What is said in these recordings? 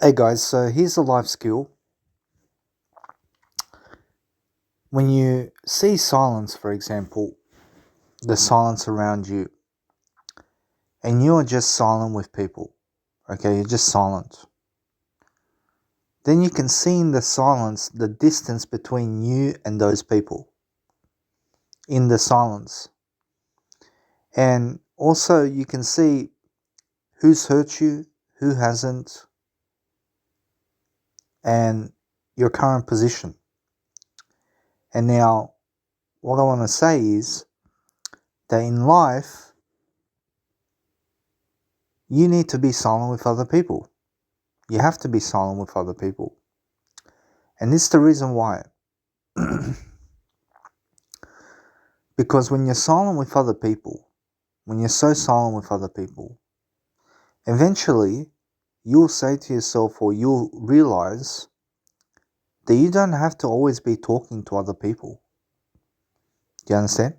Hey guys, so here's a life skill. When you see silence, for example, the silence around you, and you're just silent with people, okay, you're just silent, then you can see in the silence the distance between you and those people in the silence. And also you can see who's hurt you, who hasn't, and your current position. And now, what I want to say is that in life, you need to be silent with other people. You have to be silent with other people. And this is the reason why. Because when you're silent with other people, when you're so silent with other people, eventually you'll say to yourself, or you'll realize that you don't have to always be talking to other people. Do you understand?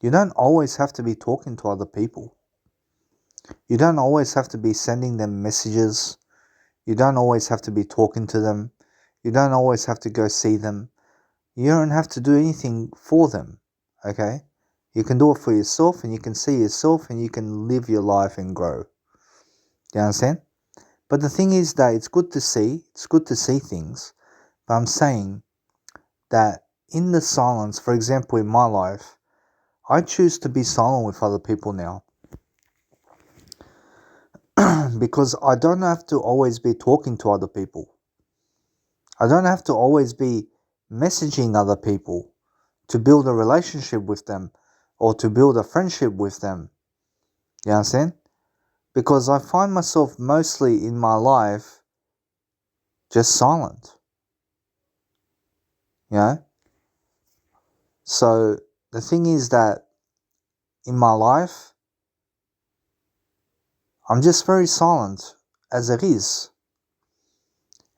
You don't always have to be talking to other people. You don't always have to be sending them messages. You don't always have to be talking to them. You don't always have to go see them. You don't have to do anything for them, okay? You can do it for yourself, and you can see yourself, and you can live your life and grow. Do you understand? But the thing is that it's good to see things, but I'm saying that in the silence, for example, in my life, I choose to be silent with other people now. Because I don't have to always be talking to other people. I don't have to always be messaging other people to build a relationship with them or to build a friendship with them. You understand? Because I find myself mostly in my life just silent. You know? So the thing is that in my life, I'm just very silent as it is.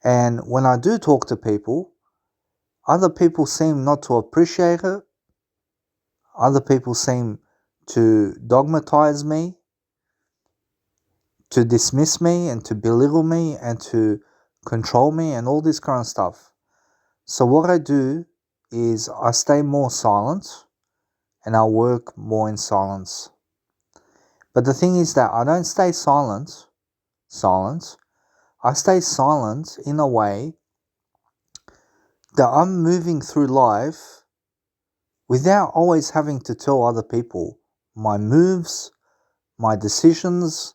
And when I do talk to people, other people seem not to appreciate it. Other people seem to dogmatize me, to dismiss me, and to belittle me, and to control me, and all this kind of stuff. So what I do is I stay more silent, and I work more in silence. But the thing is that I don't stay silent. I stay silent in a way that I'm moving through life without always having to tell other people my moves, my decisions,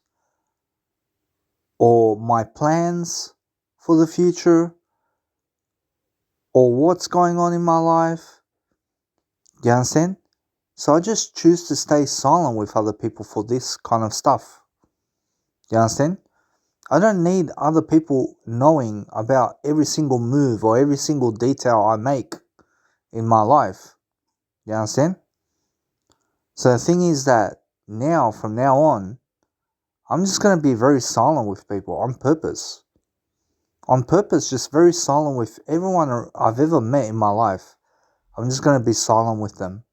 or my plans for the future, or what's going on in my life. Do you understand? So I just choose to stay silent with other people for this kind of stuff. Do you understand? I don't need other people knowing about every single move or every single detail I make in my life. You understand? So the thing is that now, from now on, I'm just going to be very silent with people on purpose. On purpose, just very silent with everyone I've ever met in my life. I'm just going to be silent with them.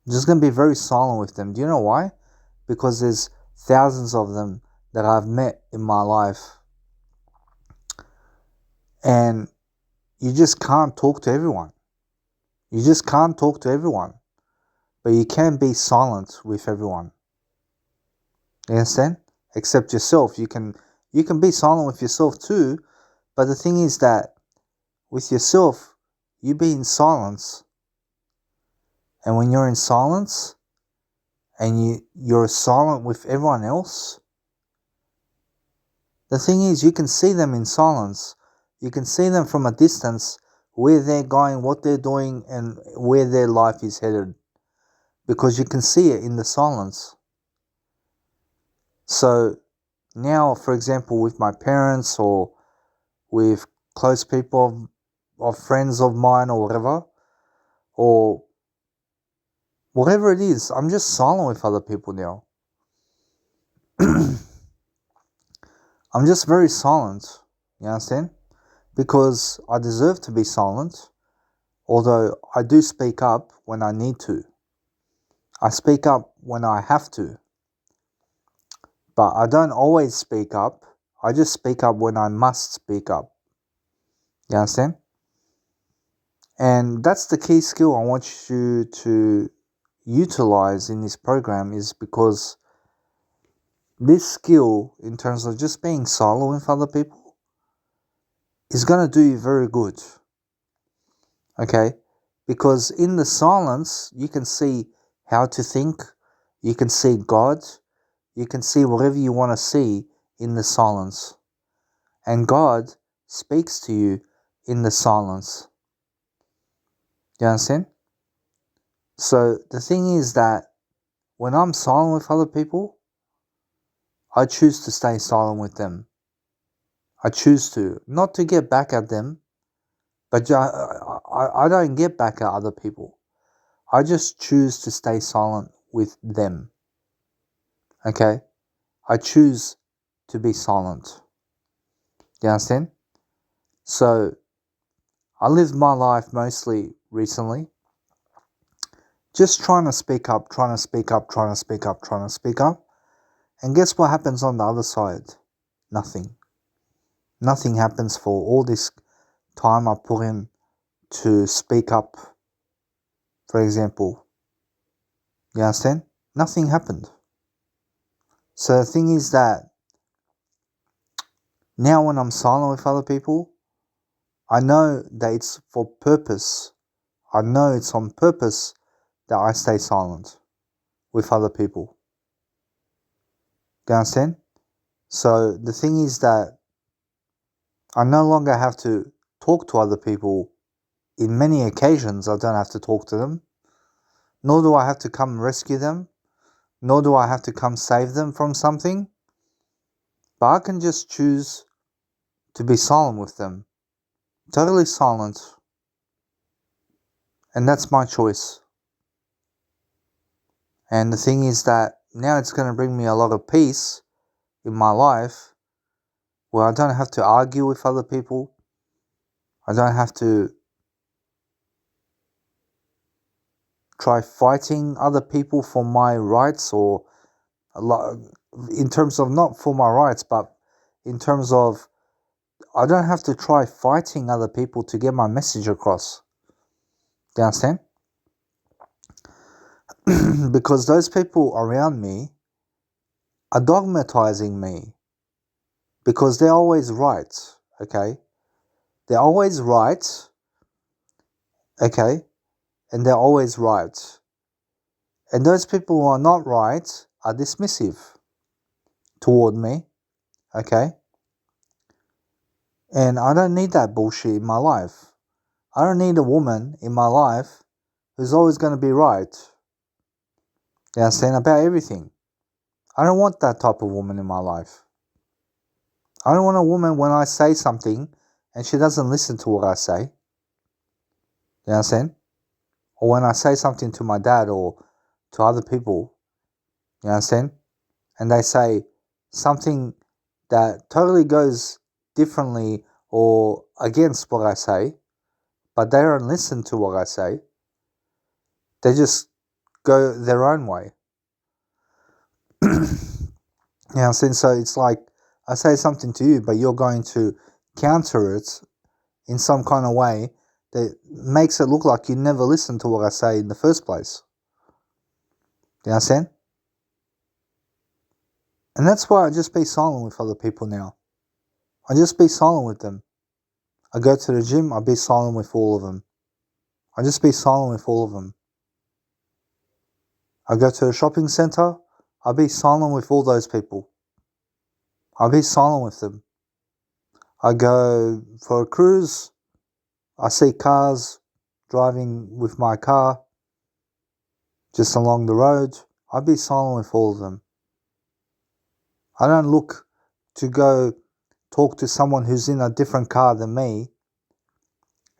I'm just going to be very silent with them. Do you know why? Because there's thousands of them that I've met in my life. And you just can't talk to everyone. You just can't talk to everyone. But you can be silent with everyone. You understand? Except yourself. You can be silent with yourself too. But the thing is that with yourself, you be in silence. And when you're in silence and you're silent with everyone else, the thing is you can see them in silence. You can see them from a distance, where they're going, what they're doing, and where their life is headed. Because you can see it in the silence. So now, for example, with my parents or with close people of friends of mine or whatever, or whatever it is, I'm just silent with other people now. I'm just very silent, you understand? Because I deserve to be silent, although I do speak up when I need to. I speak up when I have to. But I don't always speak up. I just speak up when I must speak up. You understand? And that's the key skill I want you to utilize in this program, is because this skill, in terms of just being silent with other people, is going to do you very good. Okay? Because in the silence, you can see how to think, you can see God, you can see whatever you want to see in the silence. And God speaks to you in the silence. You understand? So the thing is that when I'm silent with other people, I choose to stay silent with them. I choose to. Not to get back at them, but I don't get back at other people. I just choose to stay silent with them. Okay? I choose to be silent. You understand? So I lived my life mostly recently just trying to speak up. And guess what happens on the other side? Nothing. Nothing happens for all this time I put in to speak up, for example. You understand? Nothing happened. So the thing is that now when I'm silent with other people, I know that it's for purpose. I know it's on purpose that I stay silent with other people. Do you understand? So the thing is that I no longer have to talk to other people. In many occasions, I don't have to talk to them. Nor do I have to come rescue them. Nor do I have to come save them from something. But I can just choose to be silent with them. Totally silent. And that's my choice. And the thing is that now it's going to bring me a lot of peace in my life, where I don't have to argue with other people. I don't have to try fighting other people for my rights, or in terms of not for my rights, but in terms of I don't have to try fighting other people to get my message across. Do you understand? Because those people around me are dogmatizing me, because they're always right, okay? They're always right, okay? And they're always right. And those people who are not right are dismissive toward me, okay? And I don't need that bullshit in my life. I don't need a woman in my life who's always going to be right. You understand? About everything. I don't want that type of woman in my life. I don't want a woman when I say something and she doesn't listen to what I say. You understand? Or when I say something to my dad or to other people, you understand? And they say something that totally goes differently or against what I say, but they don't listen to what I say. They just go their own way. You understand? So it's like I say something to you, but you're going to counter it in some kind of way that makes it look like you never listened to what I say in the first place. You understand? And that's why I just be silent with other people now. I just be silent with them. I go to the gym, I be silent with all of them. I just be silent with all of them. I go to the shopping centre, I be silent with all those people. I be silent with them. I go for a cruise, I see cars driving with my car just along the road. I be silent with all of them. I don't look to go talk to someone who's in a different car than me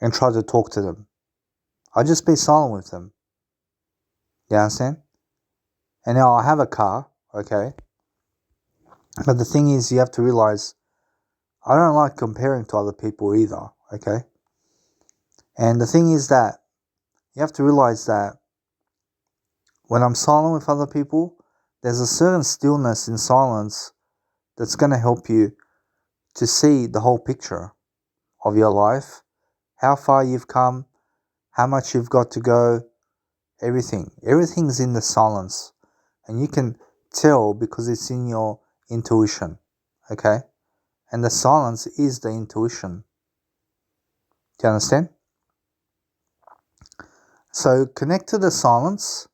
and try to talk to them. I just be silent with them. You understand? And now I have a car, okay? But the thing is, you have to realize, I don't like comparing to other people either, okay? And the thing is that you have to realize that when I'm silent with other people, there's a certain stillness in silence that's going to help you to see the whole picture of your life, how far you've come, how much you've got to go, everything. Everything's in the silence. And you can tell because it's in your intuition, okay? And the silence is the intuition. Do you understand? So connect to the silence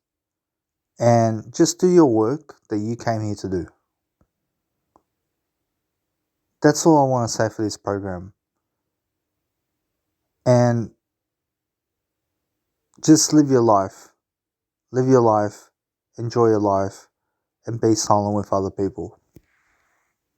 and just do your work that you came here to do. That's all I want to say for this program. And just live your life. Live your life, enjoy your life, and be silent with other people.